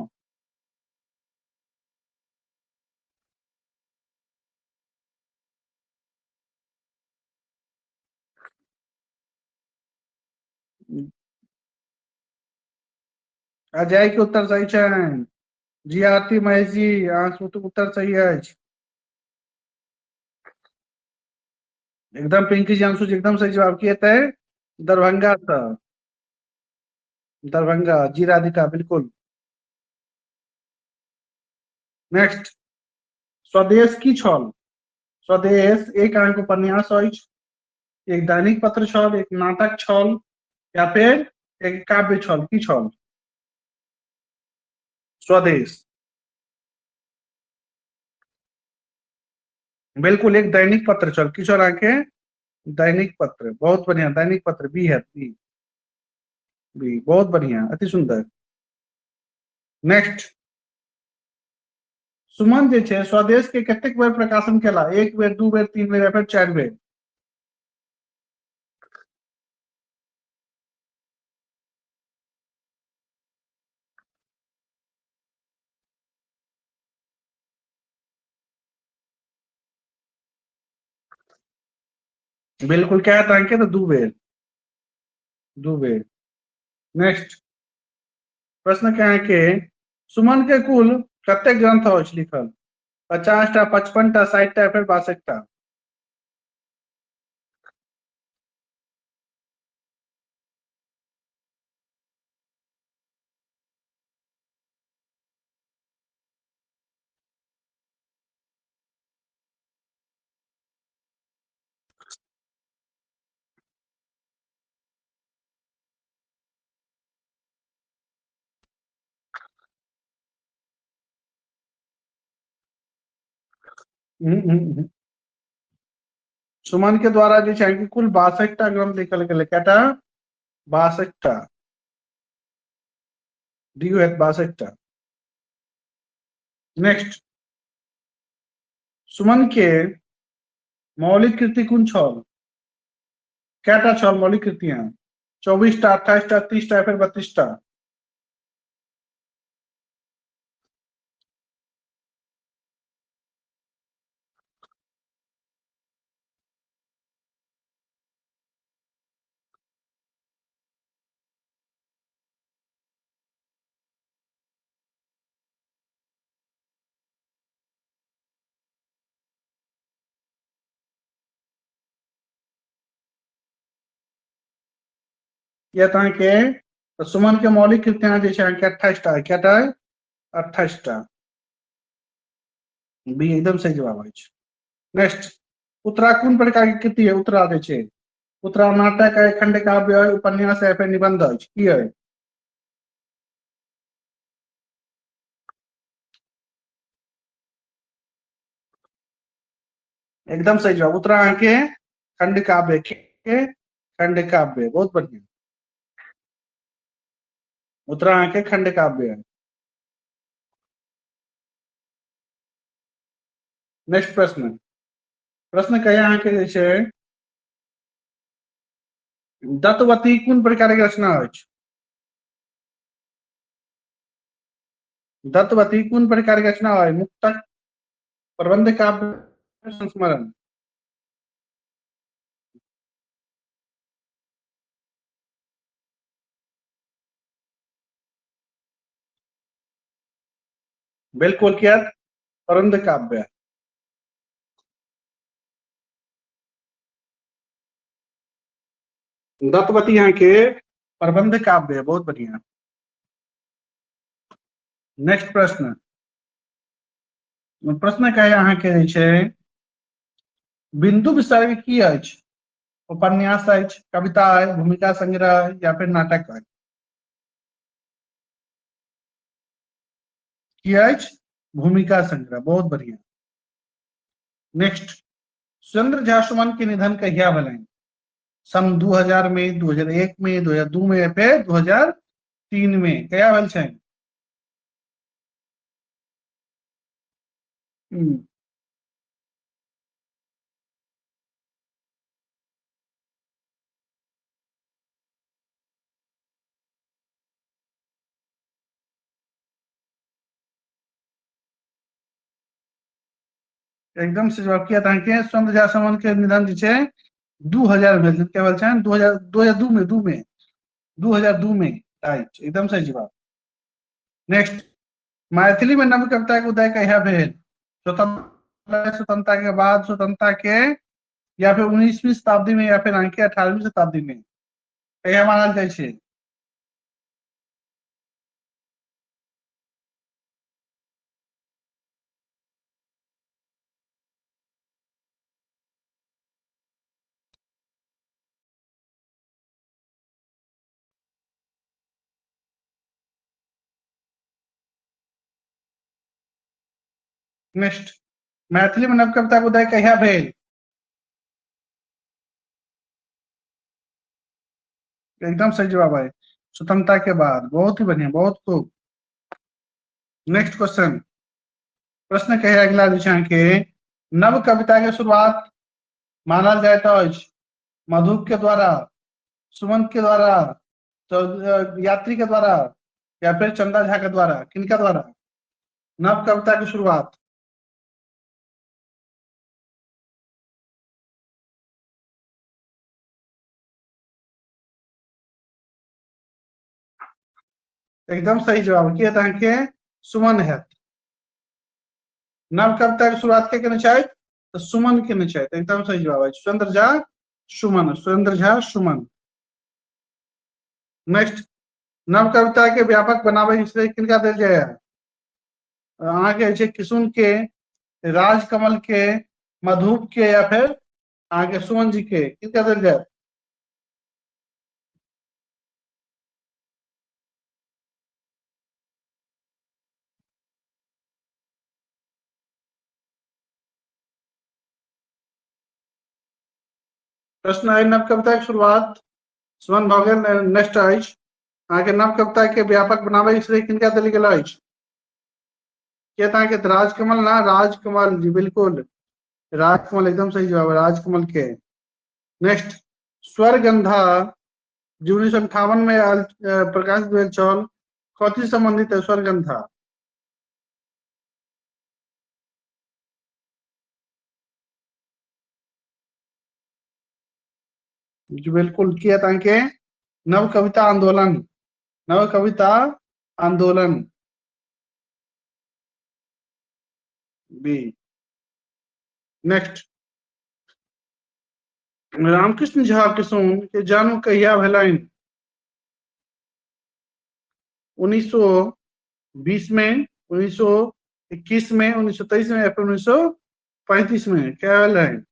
अजय के उत्तर सही छनि। जी आरती महेश जी, उत्तर सही है। एकदम पिंकी जी, अंशु जी एकदम सही जवाब किए थे। दरभंगा था। दरभंगा जी, राधिका बिल्कुल। नेक्स्ट, स्वदेश की छल। स्वदेश एक अहाँके उपन्यास अछि, एक दैनिक पत्र छल, एक नाटक छल, या फिर एक काव्य छल, की छल? स्वदेश बिल्कुल एक दैनिक पत्र छल, की छल अहाँके? दैनिक पत्र, बहुत बढ़िया, दैनिक पत्र बी है, बी। बी बहुत बढ़िया, अति सुंदर। नेक्स्ट, सुमन जे छै स्वदेश के कतेक बेर प्रकाशन केला? एक बेर, दू बेर, तीन बेर, या फिर चारि बेर? बिल्कुल क्या है अहाँके? तो दू बेर, दू बेर। नेक्स्ट प्रश्न क्या है कि सुमन के कुल कतेक ग्रंथ अछि लिखल? 50टा, 55टा, 60टा, फिर 62टा? सुमन के द्वारा जो है कि कुल 62टा ग्रंथ लिखल गेलै, केटा? 62टा, डी है 62टा। नेक्स्ट, सुमन के मौलिक कृति कुन छल? केटा छल मौलिक कृतियां? 24टा, 28टा, 30टा, या फिर 32टा? ये तो के तो सुमन के मौलिक कृतियां जो है 28टा है, केटा है? 28टा, बी एकदम सही जवाब है। नेक्स्ट, उत्तरा कोन प्रकार की कृति है? उत्तरा जे छै, उत्तरा नाटक है, खंड काव्य है, उपन्यास है, फिर निबंध है, की है? एकदम सही जवाब, उत्तरा के खंड काव्य के खंड काव्य, बहुत बढ़िया। उत्तरा के खंड काव्य है। नेक्स्ट प्रश्न, प्रश्न कहे अहाँके जे छै दत्तवती कोन प्रकार के रचना अछि? दत्तवती कोन प्रकार के रचना है? मुक्तक, प्रबंध काव्य, संस्मरण? बिल्कुल क्या? प्रबंध काव्य। दत्तवती यहाँ के प्रबंध काव्य, बहुत बढ़िया। नेक्स्ट प्रश्न, प्रश्न कहे अहाँके जे छै बिंदु विसर्ग की अछि? उपन्यास अछि, कविता है, भूमिका संग्रह है, या फिर नाटक है? की अछि? भूमिका संग्रह, बहुत बढ़िया। नेक्स्ट, सुरेंद्र झा सुमन के निधन कहिया भेलनि? सन 2000 में, 2001 में, 2002 में, या फिर 2003 में? कहिया भेल छनि? एकदम से जवाब किया था कि सुरेंद्र झा सुमन के निधन जे छै 2000 भेल छै, क्या भेल छनि? 2000, 2002 में, 2002 में, राइट, एकदम सही जवाब। नेक्स्ट, मैथिली में नव कविता के उदय कहिया भेल? स्वतंत्रता के बाद, स्वतंत्रता के, या फिर 19वीं शताब्दी में, या फिर 18वीं शताब्दी में कहिया मानल जाइ छै? नेक्स्ट, मैथिली में नव कविता के उदय कहिया भेल? एकदम सही जवाब है, स्वतंत्रता के बाद। बहुत ही बढ़िया, बहुत खूब। नेक्स्ट क्वेश्चन, प्रश्न कहे अगला दिशा के, नव कविता के शुरुआत मानल जाता है मधु के द्वारा, सुमंत के द्वारा, तो यात्री के द्वारा, या फिर चंदा झा के द्वारा? किनका द्वारा नव कविता की शुरुआत? एकदम सही जवाब किया था कि सुमन है। नव कविता की शुरुआत के केने चाहिए तो सुमन केने चाहिए, एकदम सही जवाब है, सुरेंद्र झा सुमन, सुरेंद्र झा सुमन। नेक्स्ट, नव कविता के व्यापक बनावे श्रेय किनका देल जाय? अहाँ के छै किशुन के, राजकमल के, मधुप के, या फिर अहाँ के सुमन जी के? किनका देल जाय? प्रश्न है, नव कविता की शुरुआत सुमन भऽ गेल। नेक्स्ट अछि, अहाँ के नव कविता के व्यापक बनावे श्रेय किनका देल गेल अछि? के अहाँ के राजकमल ना, राजकमल जी, बिल्कुल राजकमल, एकदम सही जवाब है, राजकमल के। नेक्स्ट, स्वरगंधा जो 1958 में प्रकाशित भेल छल, कथी संबंधित है स्वरगंधा? जी बिल्कुल, किया था के नव कविता आंदोलन, नव कविता आंदोलन बी। नेक्स्ट, रामकृष्ण झा किशुन के जन्म कहिया भेलनि? 1920 में, 1921 में, 1923 में, या फिर 1935 में? क्या भेलनि?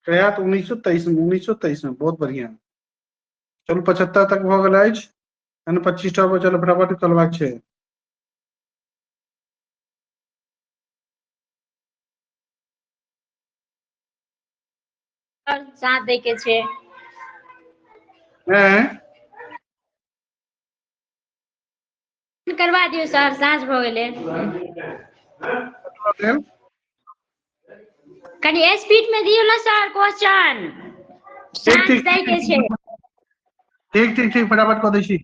कहिया तो 1923 में, 1923 में, बहुत बढ़िया। चलो 75 तक भऽ गेल अछि, 25टा पर चलो फटाफट चलबाक छै। और साथ दे के छे हैं? करवा दियो सर, साँझ भ गेले। गेल? कनी स्पीड में दियो ना सर क्वेश्चन, ठीक साँझ ठीक दे के छे। ठीक ठीक ठीक, फटाफट कऽ दै छी।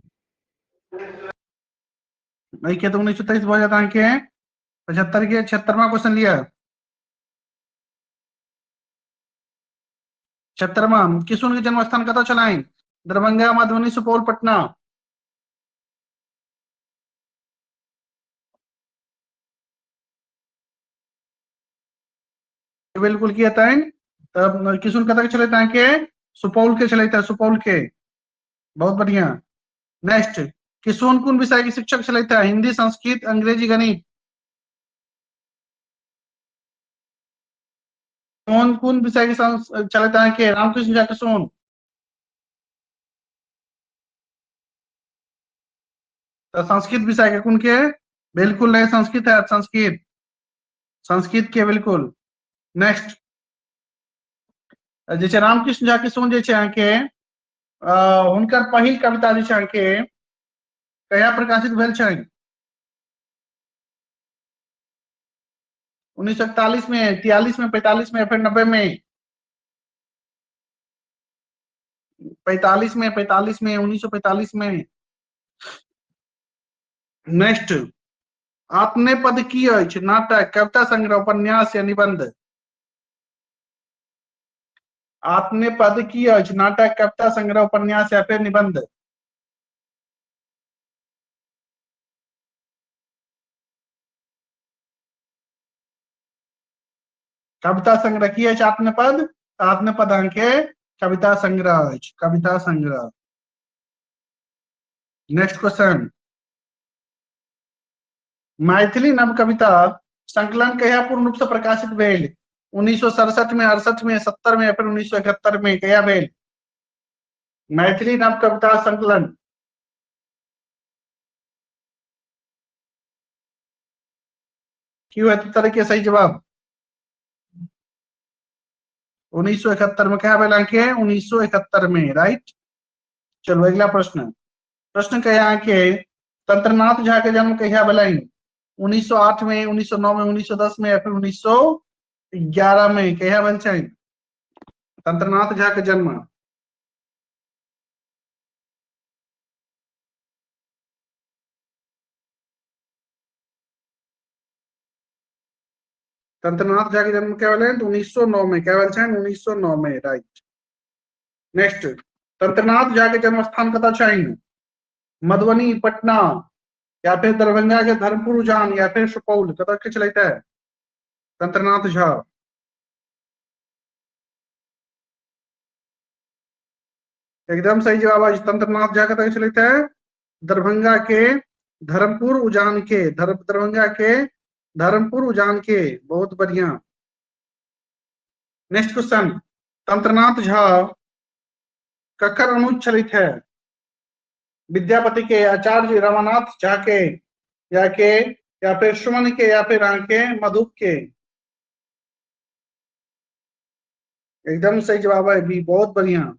नहीं के तो 1923 भऽ जात अहाँके 75 के 76वां क्वेश्चन लिया। 76वां, किशुन के जन्म स्थान कतऽ छलनि? दरभंगा, मधुबनी, सुपौल, पटना? बिल्कुल किया था, तब किशुन कतऽ के छलथि अहाँके? सुपौल के छलथि, सुपौल के। बहुत बढ़िया। नेक्स्ट, किशुन कोन विषय के शिक्षक छलथि? हिंदी, संस्कृत, अंग्रेजी, गणित? कौन कोन विषय के छलथि अहाँके रामकृष्ण झा किशुन? तो संस्कृत विषय के कोन के? बिल्कुल नहीं, संस्कृत है, संस्कृत, संस्कृत के बिल्कुल। नेक्स्ट, जैसे रामकृष्ण झा किशुन जे छै अहाँके हुनकर पहिल कविता जे छै अहाँके कहिया प्रकाशित भेल छनि? 1941 में, 43 में, 45 में, या फिर 90 में? 45 में, 45 में, 1945 में। नेक्स्ट, आपने पद की अछि नाटक, कविता संग्रह, उपन्यास या निबंध। आपने पद की अछि नाटक, कविता संग्रह, उपन्यास या फिर निबंध। कविता संग्रह की अछि आपने पद, आपने पद अहाँके कविता संग्रह अछि, कविता संग्रह। नेक्स्ट क्वेश्चन, मैथिली नव कविता संकलन कहिया पूर्ण रूप से प्रकाशित भेल? 1967 में, 68 में, 70 में या फिर 1971 में? कहिया भेल मैथिली नव कविता संकलन? क्यों है उत्तर के सही जवाब 1971 में। क्या भेल के 1971 में, राइट। चलो अगला प्रश्न, प्रश्न कहिया के तंत्रनाथ झा के जन्म कहिया भेलनि? 1908 में, 1909 में, 1910 में या फिर 1911 में? कहिया भेल छनि तंत्रनाथ झा के जन्म? तंत्रनाथ झा के जन्म क्या भेल? 1909 में। क्या भेल छनि? 1909 में, राइट। नेक्स्ट, तंत्रनाथ झा के जन्म स्थान कतऽ छनि? मधुबनी, पटना या फिर दरभंगा के धर्मपुर उजान या फिर सुपौल? कतऽ के छलथि है तंत्रनाथ झा? एकदम सही जवाब है। तंत्रनाथ झा कतऽ के छलथि है? दरभंगा के धर्मपुर उजान के, दरभंगा के धर्मपुर उजान के। बहुत बढ़िया। नेक्स्ट क्वेश्चन, तंत्रनाथ झा ककर अनुज छलथि है? विद्यापति के, आचार्य रामानाथ झा के या फिर सुमन के या फिर आंके मधुप के? एकदम सही जवाब है बी, बहुत बढ़िया।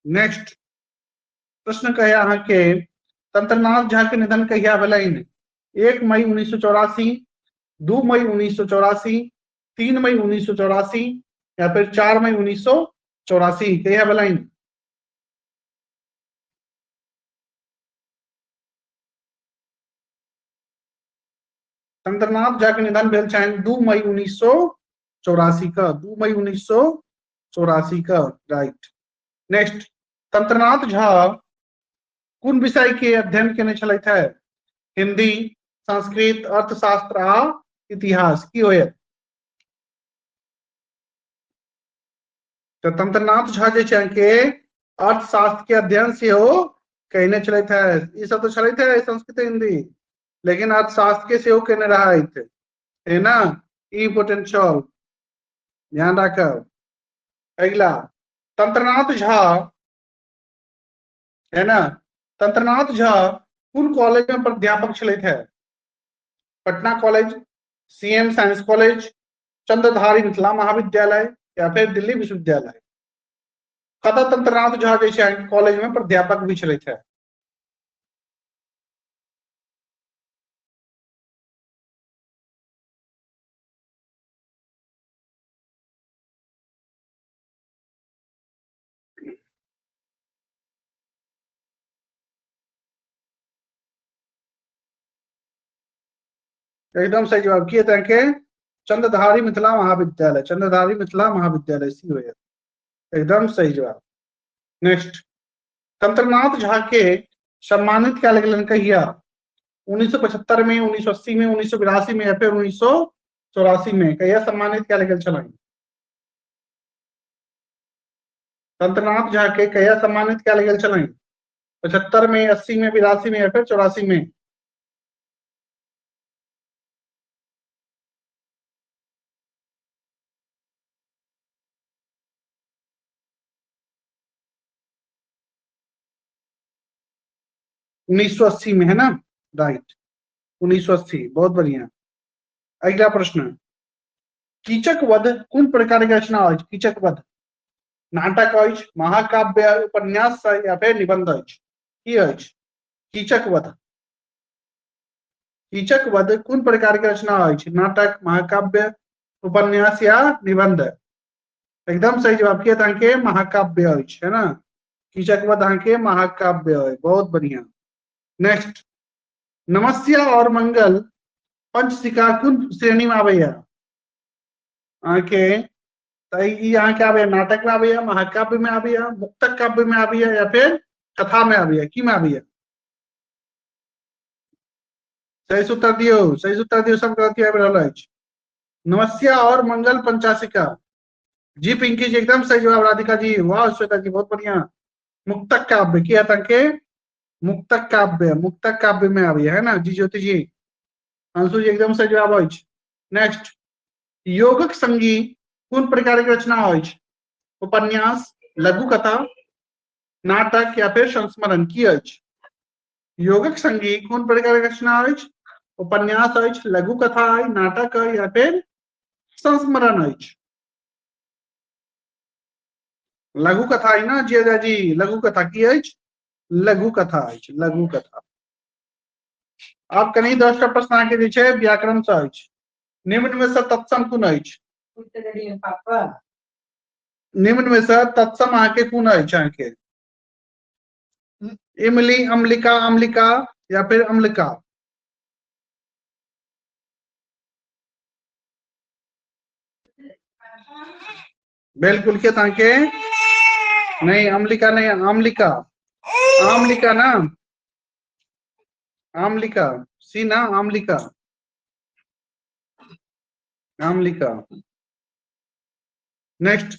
नेक्स्ट प्रश्न कहे अहाँ के तंत्रनाथ झा के निधन कहिया भेलनि? 1 मई 1984, 2 मई 1984, 3 मई 1984 या फिर 4 मई 1984? कहिया भेलनि? तंत्रनाथ झा के निधन भेल छनि 2 मई 1984 का, 2 मई 1984 का, राइट। नेक्स्ट, तंत्रनाथ झा कोन विषय के अध्ययन केने छलथि है? हिंदी, संस्कृत, अर्थशास्त्र आ इतिहास? की होयत? तो तंत्रनाथ झा जे छै के अर्थशास्त्र के अध्ययन सेहो कहने छलथि है। ई सब तो छलथि है संस्कृत हिंदी, लेकिन अर्थशास्त्र के सेहो केने रहथि, है ना। इम्पोर्टेंट छल, ध्यान राखब। अगला, तंत्रनाथ झा है ना, तंत्रनाथ झा कोन कॉलेज में प्राध्यापक छलथि है? Patna college, CM science college, Chandradhari Mithila महाविद्यालय या फिर दिल्ली विश्वविद्यालय? कतऽ तंत्रनाथ झा जे छै कॉलेज में प्राध्यापक भी छलथि है? एकदम सही जवाब किए थे के चंद्रधारी मिथिला महाविद्यालय, चंद्रधारी मिथिला महाविद्यालय सी हो, एकदम सही जवाब। नेक्स्ट, तंत्रनाथ झा के सम्मानित क्या गेलन कहिया? 1975 में, 1980 में, 1982 में या फिर 1984 में? कहिया सम्मानित क्या गेल छलनि? तंत्रनाथ झा के कहिया सम्मानित क्या गेल छलनि? 75 में, 80 में, 82 में या फिर 84 में? उन्नीस सौ 80 में, है ना, राइट, 1980। बहुत बढ़िया। अगला प्रश्न, कीचक वध कोन प्रकार के रचना अछि? कीचक वध नाटक अछि, महाकाव्य, उपन्यास या फिर निबंध अछि? की अछि कीचक वध? कीचक वध कोन प्रकार के रचना अछि? नाटक, महाकाव्य, उपन्यास या निबंध? एकदम सही जवाब किया था के महाकाव्य अछि, है ना। कीचक वध के महाकाव्य है, बहुत बढ़िया। नेक्स्ट, नमस्या और मंगल पंचसिका कुन श्रेणी में आबैया आके तो ई यहाँ के आबैया नाटक में आबैया, महाकाव्य में आबैया, मुक्तक काव्य में आबैया या फिर कथा में आबैया, की में आबैया? सही से उत्तर दियो, सही से उत्तर दियो, सब गलती आबि रहल अछि। नमस्या और मंगल पंचासिका। जी पिंकी जी एकदम सही जवाब। राधिका जी वाह, श्वेता जी बहुत बढ़िया। मुक्तक काव्य की के मुक्तक काव्य, मुक्तक काव्य में आबैया है ना जी। ज्योति जी, अंशु जी एकदम सही जवाब अछि। नेक्स्ट, योगक संगी कोन प्रकार के रचना अछि? उपन्यास, लघु कथा, नाटक या फिर संस्मरण, की अछि? योगक संगी कोन प्रकार के रचना अछि? उपन्यास अछि, लघु कथा अछि, नाटक अछि या फिर संस्मरण अछि? लघु कथा है ना जी जी, लघु कथा की अछि? लघु कथा अछि, लघु कथा। अब कनी 10 टा प्रश्न अहाँके जे छै व्याकरण से अछि। निम्न में से तत्सम कोन अछि? निम्न में से तत्सम अहाँके कोन अछि? अहाँके इमली, अम्लिका, अम्लिका या फिर अम्लिका? बिल्कुल के ताके नहीं, अम्लिका नहीं, अम्लिका, आमलिका ना, आमलिका सी ना, आमलिका, आमलिका। नेक्स्ट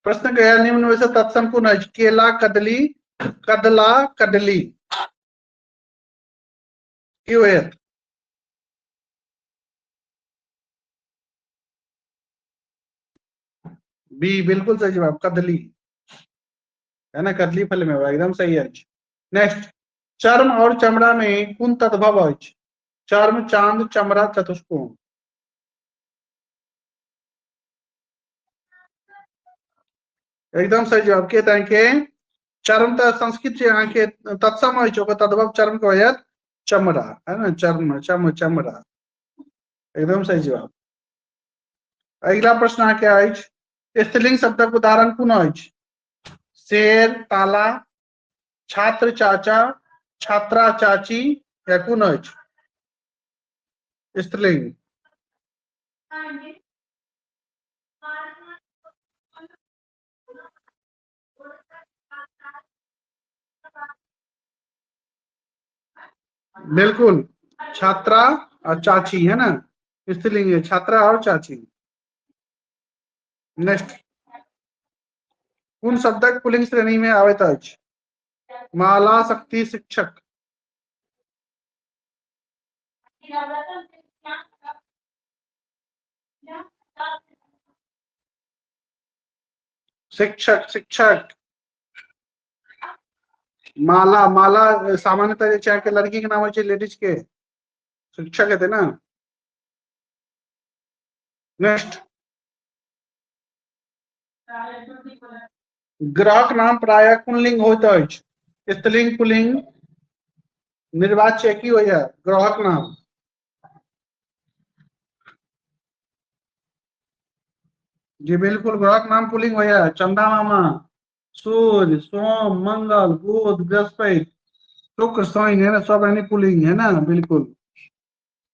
प्रश्न गया, निम्न में से तत्सम कोन अछि? केला, कदली, कदला, कदली, की होयत? बी बिल्कुल सही जवाब, कदली है ना, कदली फल में हुआ, एकदम सही है। नेक्स्ट, चर्म और चमड़ा में कोन तद्भव अछि? चर्म, चांद, चमड़ा, चतुष्कोण। एकदम सही जवाब के ताके चर्म तो संस्कृत से अहाँ के तत्सम अछि, ओकर तद्भव चर्म के होयत चमड़ा, है ना, चर्म, चमड़ा, एकदम सही जवाब। अगला प्रश्न अहाँ के अछि, स्त्रीलिंग शब्दक उदाहरण कोन अछि? शेर, ताला, छात्र, चाचा, छात्रा, चाची या कोन अछि स्त्रीलिंग? बिल्कुल, छात्रा और चाची है ना, स्त्रीलिंग है, छात्रा और चाची। नेक्स्ट, कोन शब्दक पुल्लिंग श्रेणी में आबैत अछि? माला, शक्ति, शिक्षक। शिक्षक, शिक्षक। माला, माला सामान्यतः चाहे के लड़की के नाम होय छै, लेडीज के शिक्षक हेतै ना। नेक्स्ट, ग्रहक नाम प्रायः कोन लिंग होइत अछि? स्त्रीलिंग, पुल्लिंग, निर्वाच्य, की होइया ग्रहक नाम? जी बिल्कुल, ग्रहक नाम पुल्लिंग होइया, चंदा मामा, सूर्य, सोम, मंगल, बुध, बृहस्पति, शुक्र, शनि है ना, सब यानी पुल्लिंग है ना, बिल्कुल।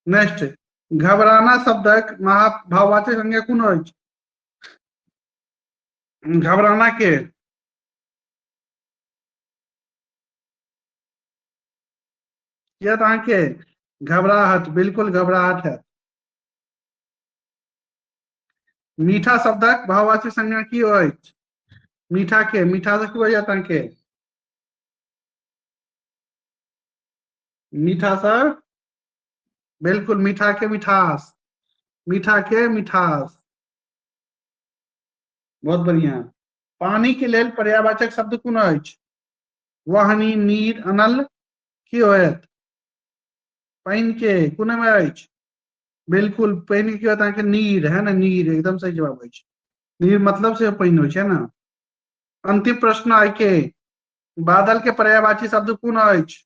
नेक्स्ट, घबराना शब्दक महाभाववाचक संज्ञा कोन अछि? घबराना के या तो के घबराहट, बिल्कुल घबराहट है। मीठा शब्दक भाववाचक संज्ञा की अछि? मीठा के, मीठा से की हो जाता के? मीठा सर, बिल्कुल मीठा के मिठास, मीठा के मिठास, बहुत बढ़िया। पानी के लेल पर्यायवाचक शब्द कोन अछि? वाहनी, नीर, अनल, की होयत? पानी के कोन में अछि? बिल्कुल पानी की होता है? नीर है ना, नीर, एकदम सही जवाब अछि। नीर मतलब से पानी होइ छै ना। अंतिम प्रश्न आइ के, बादल के पर्यायवाची शब्द कोन अछि?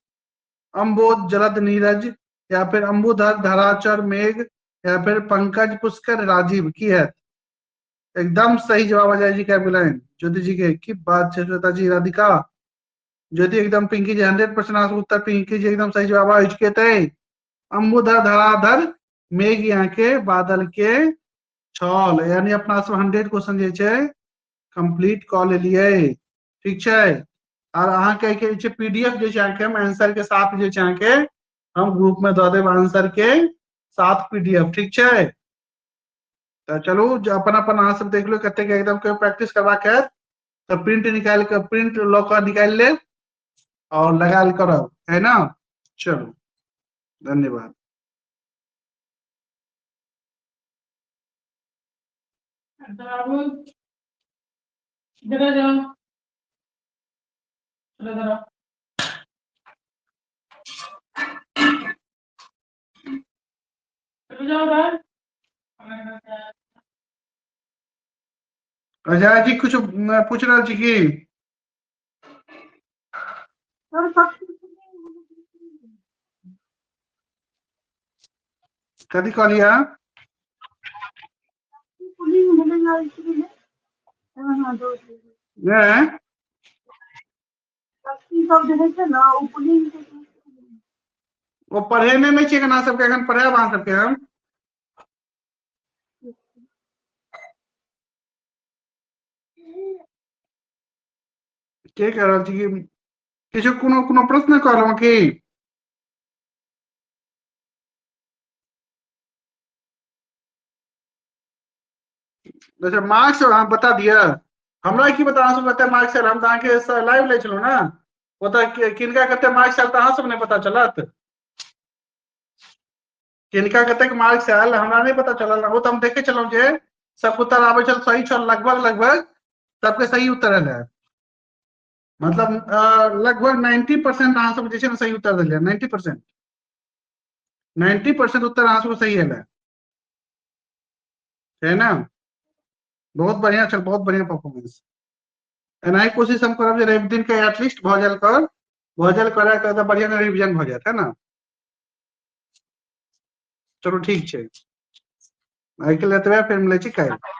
अम्बोध, जलद, नीरज या फिर अम्बुधर, धराचर, मेघ या फिर पंकज, पुष्कर, राजीव, की है? एकदम सही जवाब अजय जी का मिलान, ज्योति जी के, की बात है श्वेता जी, राधिका ज्योति एकदम पिंकी जी 100% आंसर उत्तर पिंकी जी एकदम सही जवाब आज के थे अंबुधर धराधर मेघ आंके बादल के छल यानी अपना सब 100 क्वेश्चन जे छै कंप्लीट क लेलिए ठीक छै और अहाँ के पीडीएफ जे छै अहाँ के हम आंसर के साथ जे छै अहाँ के हम ग्रुप में द देब आंसर के साथ पीडीएफ ठीक छै तो चलू अपन अपन अहाँ सब देख लो कते के एकदम के प्रैक्टिस करवा के तो प्रिंट निकाल के प्रिंट लो कर निकाल ले और लगा करो है ना चलो धन्यवाद इधर जाओ इधर आओ इधर जाओ भाई अजय जी कुछ पूछ रहा छी की कथी कहलिया हैं वो पढ़ेने नहीं चाहिए ना सबके अखन पढ़ाब अहाँ सबके हम के कह रहल छी कि किछु कोनो कोनो प्रश्न कहलहुँ की अच्छा मार्क्स अहाँ बता दिया हमरा की बता अहाँ सब कते मार्क्स आयल हम तो अहाँके लाइव ले छलहुँ ना ओतऽ किनका कते मार्क्स आयल तऽ अहाँ सब नहीं पता चलत किनका कते मार्क्स आयल हमरा नहीं पता चलल वो तो हम देखे चलहुँ जे सब उत्तर आबै छल सही छल लगभग लगभग सबके सही उत्तर आयल है मतलब लगभग 90% अहाँ सब जे छै ने सही उत्तर दिलियै 90% उत्तर अहाँ सब सही आयल है ना बहुत बढ़िया चल बहुत बढ़िया परफॉर्मेंस एनाही कोशिश हम करब जे रवि दिन के एटलीस्ट भजल करे तो बढ़िया रिवीजन भ जात है ना चलो ठीक छै आई के लिए एतबे फिर मिलै छी काल्हि